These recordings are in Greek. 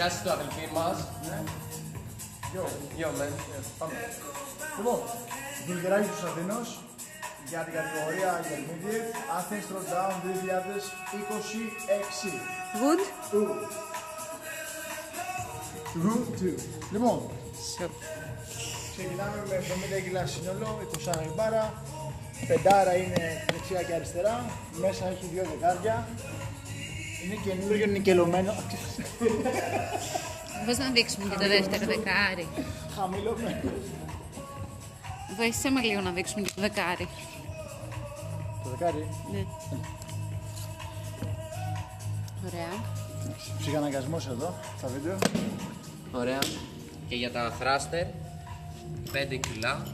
παρουσιάσεις το αδελφή μας. Ναι. Γιο, μεν. Πάμε. Λοιπόν, Γλυκεράκι του Σαντίνος για την κατηγορία Intermediate Athens Throwdown 2026. Good. Good. Λοιπόν, Sure. ξεκινάμε με 70 κιλά σύνολο, 20 μπάρα. Πεντάρα είναι δεξιά και αριστερά. Μέσα έχει 2 δεκάρια. Είναι καινούργιο νικελωμένο. Πώς να δείξουμε και το δεύτερο δεκάρι. Χαμηλωμένο. Βοήθησε με λίγο να δείξουμε και το δεκάρι. Το δεκάρι. Ναι. Ωραία. Ψυχαναγκασμός εδώ, στα βίντεο. Ωραία. Και για τα θράστερ, 5 κιλά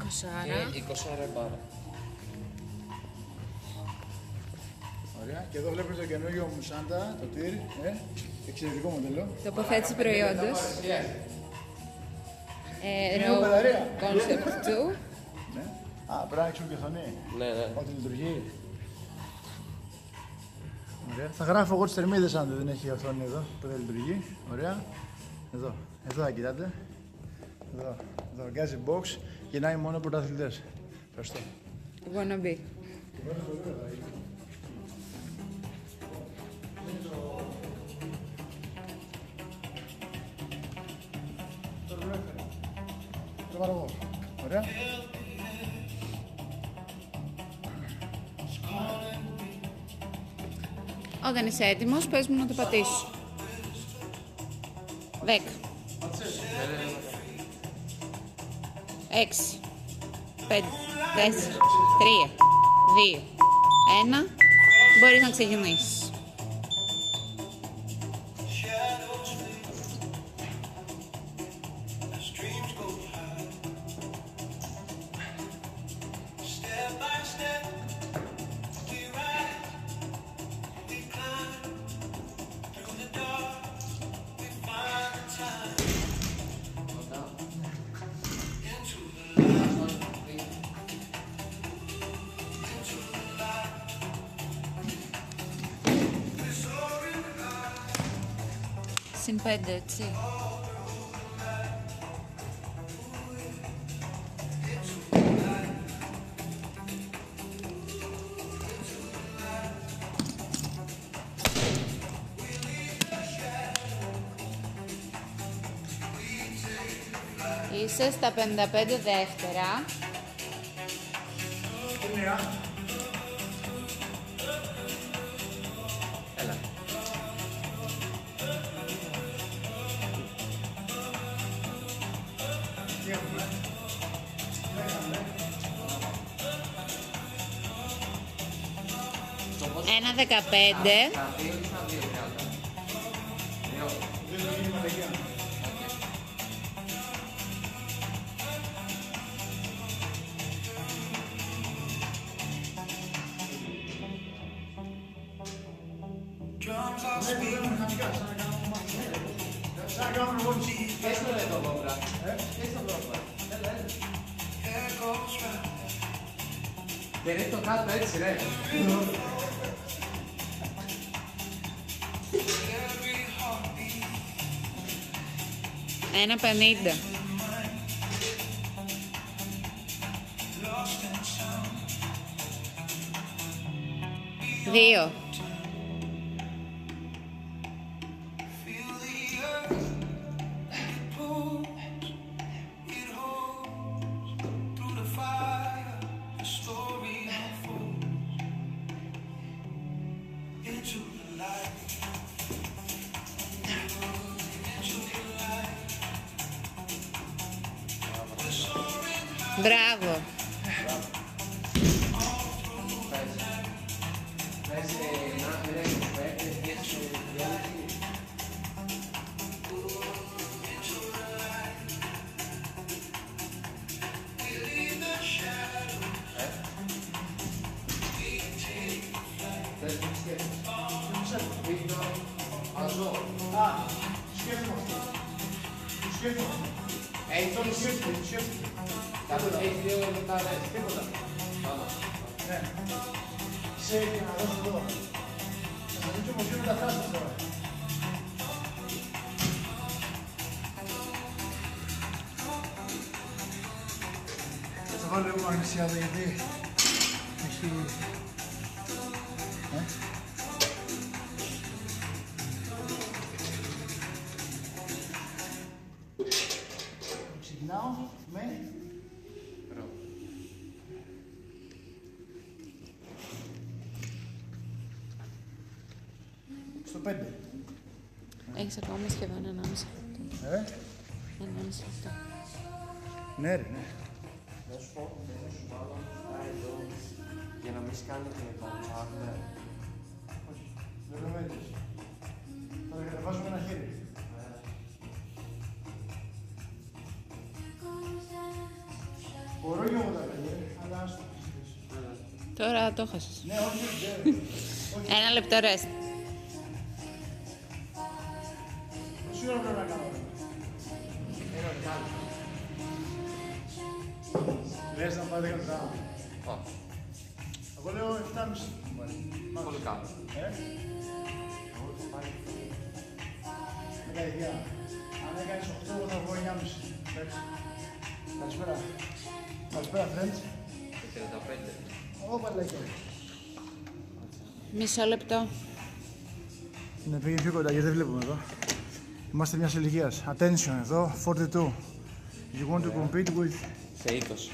Κοσάρα. και 20 μπάρα. Ωραία. Και εδώ βλέπεις το καινούργιο Μουσάντα, το τυρ. Εξαιρετικό μοντέλο. Τοποθέτηση προϊόντος. Είναι μπαταρία. Concept 2. Ναι. Α, πρέπει να ανοίξουμε και οθονή. Ναι. Ότι λειτουργεί. Ωραία. Θα γράφω εγώ τις θερμίδες αν δεν έχει οθόνη εδώ που δεν λειτουργεί. Ωραία. Εδώ. Εδώ θα κοιτάτε. Εδώ. Οργάζει box. Γεννάει μόνο πρωταθλητές. Ευχαριστώ. Wanna be. Το πάρω εγώ. Ωραία. Όταν είσαι έτοιμος, πες μου να το πατήσω. 10. 6. 5. 4. 3. 2. 1. Μπορείς να ξεκινήσεις. Συν 5, έτσι. Είσαι στα 55 δεύτερα. Έλα. Ένα 15. Τα 2 ή στα 2 30. 2. Πες το ρε το κόμπρα. Πες το κόμπρα. Και ρίχνει το κάτω έτσι ρε. Ένα 50. Δύο. Μπράβο. Πες να ρε παίρνεις και σου διάλυση. Πες τι σκέφτεσαι. Βίντεο. Αζώ. Α, σκέφτομαι αυτό. Σκέφτομαι. Έχεις το Σκέφτομαι. Κάτω έχεις 2 λεπτά λες. Τίποτα. Πάμε. Ναι. Ξέρει και να δώσω εδώ. Θα σας δείξω πως γίνονται τα θράστα τώρα. το βάλω λίγο μαγνησιάδο γιατί έχει... Ξεκινάω με... Στο 5. Έχεις ακόμα σχεδόν 1,5 λεπτό. 1,5 λεπτό. Ναι ρε, ναι. Να σου πω, δεν σου βάλω εδώ για να μην σκάνει την επαντσάρτα. Όχι, δεν το μένεις. Θα τα κατεβάσουμε ένα χέρι. Μπορώ και εγώ τα πέντε, αλλά ας το πεις. Τώρα το έχασες. Ναι, όχι, δεν. 1 λεπτό rest. Πόση ώρα πρέπει να κάνω. Ένα λεπτό. Λες να πάει 10 λεπτά. Όχι. Εγώ λέω 7,5. Πολύ κάτω. Εγώ θα πάρει. Μεγάλη idea. Αν έκανες 8, εγώ θα βγω 9,5. Εντάξει. Καλησπέρα. Καλησπέρα, friends. 35. Ω, παλάκια. Μισό λεπτό. Ναι, πήγαινε πιο κοντά, γιατί δεν βλέπουμε εδώ. Είμαστε μιας ηλικίας. Attention, εδώ, 42. You want to compete with... Σε 20.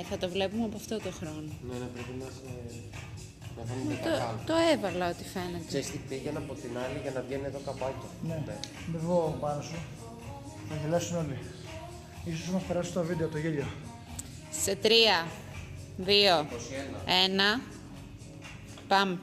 Θα το βλέπουμε από αυτό το χρόνο. Ναι, ναι, πρέπει να σε... να φαίνεται κακά. Το έβαλα ότι φαίνεται. Ξέρεις τι, πήγαινα από την άλλη για να βγαίνει εδώ καπάκι. Ναι, με βγω πάνω σου. Θα γελάσουν όλοι. Ίσως μας περάσει το βίντεο, το γέλιο. Σε 3, 2, 1. Πάμε.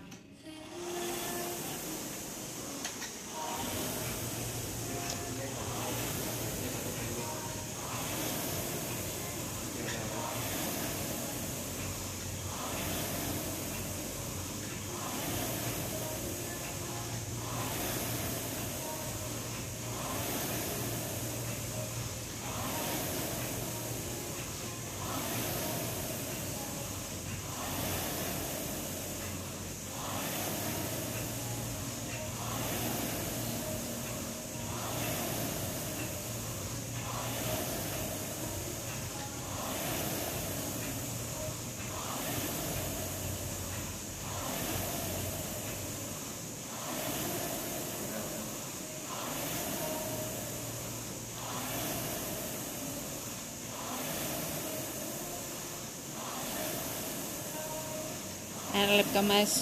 Ένα λεπτό μέσα.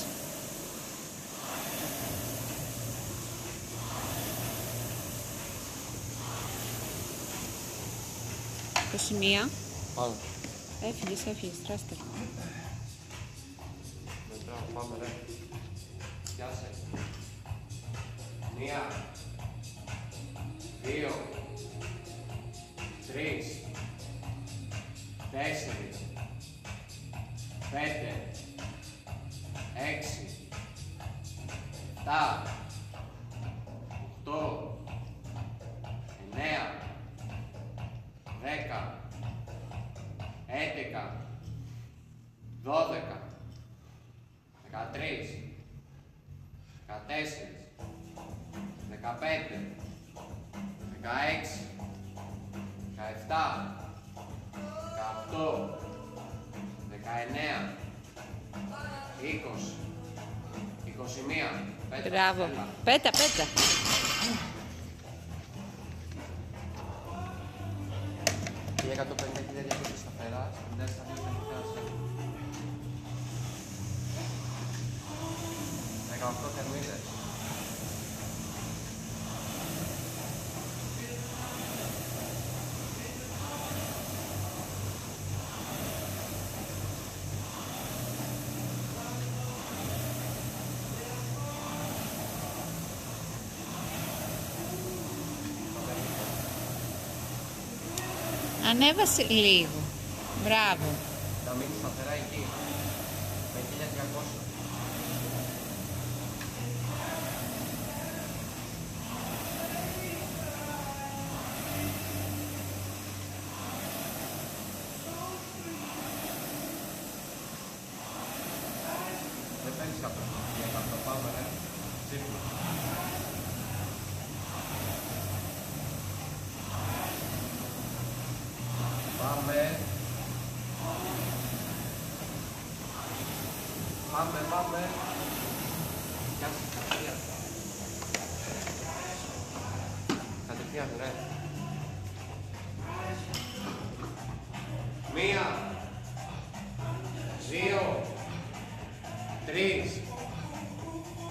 Το σημείο. Πάμε. Έφυγες, τράστε. Μετράω, πάμε ρε. Πιάσε. 1, 2, 3, 4, 5, 6, 7, 8, 9, 10, 11, 12, 13, 14, 15, 16, 17, 18, 19, 20, 21, πέτα. Μπράβο. Έλα. Πέτα. Και 150 χιλιάδια σταθερά, 50 σταθερά, 18 θερμίδες. Ανέβασε λίγο. Μπράβο. Θα μείνει σταθερά εκεί. Με 1200. Δεν παίρνεις κάτω. Για το πάμε ρε. Τσίφλο. Πάμε. Γεια σας, κατευθείαν. Κατευθείαν, ρε. 1, 2, 3,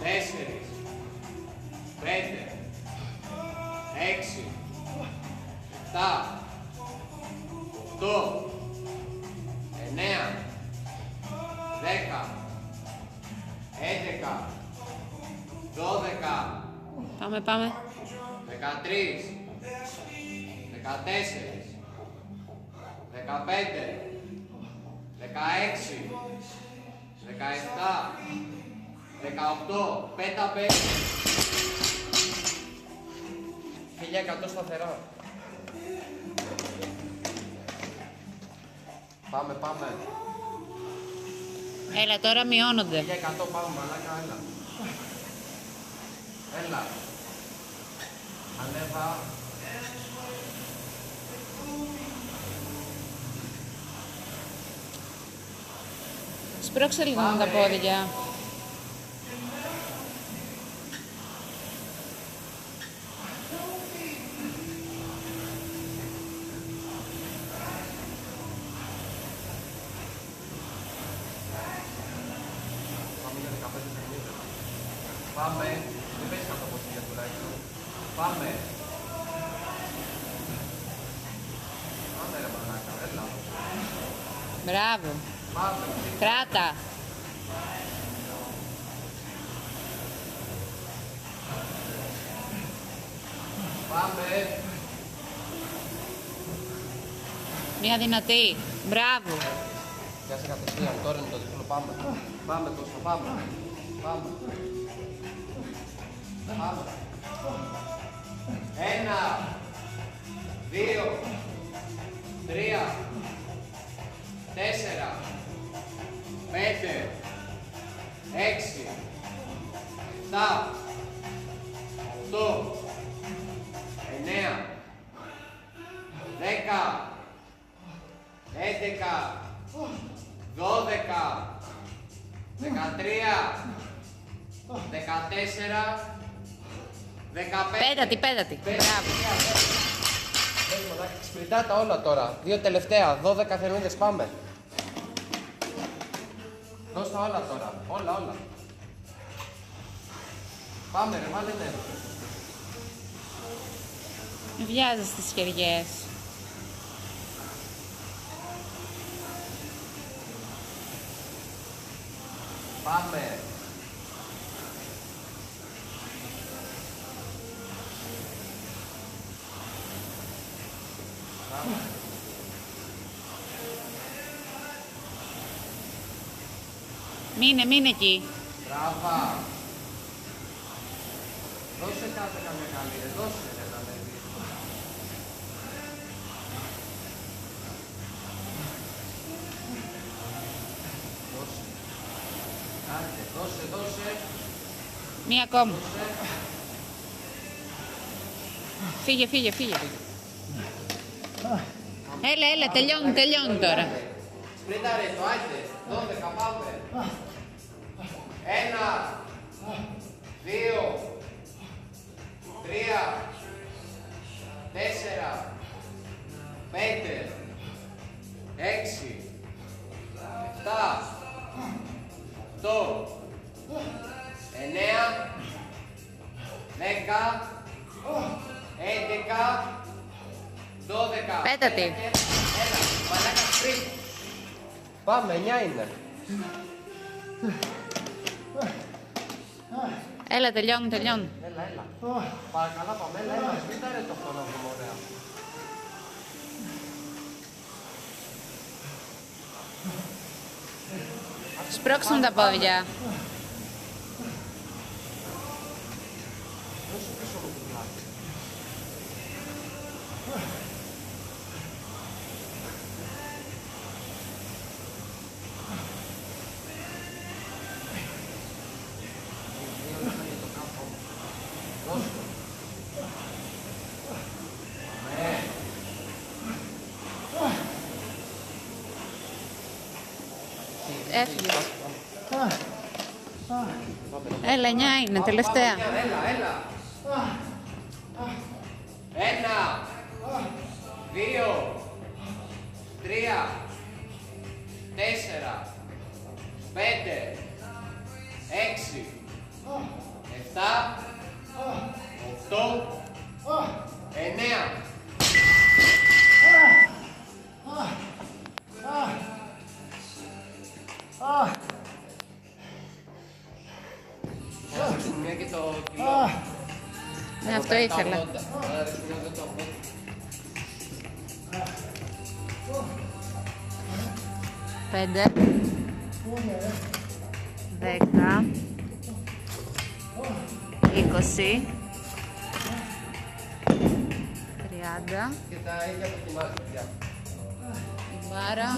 4, 5, 6, 7, 8, 9, 10, 11, 12, Πάμε, πάμε. 13, 14, 15, 16, 17, 18, πέταμε. 1100 σταθερά. Πάμε, πάμε. Έλα, τώρα μειώνονται. 1100 πάμε, μαλάκα, έλα. Έλα. Ανέβα. Σπρώξε λίγο με τα πόδια. Πάμε για 15 παιχνίδια. Πάμε. Δεν πες κάτω από σίγια τουλάχιστον. Πάμε. Πάμε ρε μαλάκα, έλα. Μπράβο. Πάμε. Κράτα. Πάμε. Μία δυνατή. Μπράβο. Γεια σε κατευθείαν, τώρα είναι το διπλό. Πάμε. Πάμε Κώστα, πάμε. Πάμε. Πάμε. 1, 2, 3, 4, 5, 6, 7, 8, 9, 10, 11, 12, 13, 14, 15. Πέτατη, πέτατη. Μπράβο. Σπιρτά τα όλα τώρα. 2 τελευταία, 12 θερμίδες, πάμε. Δώσ' τα όλα τώρα. Όλα, όλα. Πάμε ρε, βάλε νερό. Μην βιάζεσαι τις χεριές. Πάμε. Μείνε εκεί. Μπράβα. Δώσε κάθε καμιά καλή, ρε. Δώσε ρε να με δεις. Δώσε. Άντε, δώσε. Μία ακόμα. Δώσε. Φύγε. Έλα, τελειώνει τώρα. Σπρίταρε το, άντε. 12, πάμε. 1, 2, 3, 4, 5, 6, 7, 8, 9, 10, 11, 12. Πέτατη. Έλα, μαλάκα πριν. Πάμε, 9 είναι. Έλα, τελειώνουν. Έλα. Παρακαλώ, πάμε, έλα. Σπίταρε το χρόνο μου, ωραία. Σπρώξουν τα πόδια. Δώσε πίσω μου την πλάτη. Δώσε. Έφυγε. Έλα, 9 είναι, τελευταία. Έλα. 1, 2, 3, 4, 5, 6, 7, 8, 9. Μια και το κιλό. Ναι, αυτό ήθελα. Άρα δεν το 5, 10, 20, 30, και τα ίδια δοκιμάζω, παιδιά. η μπάρα,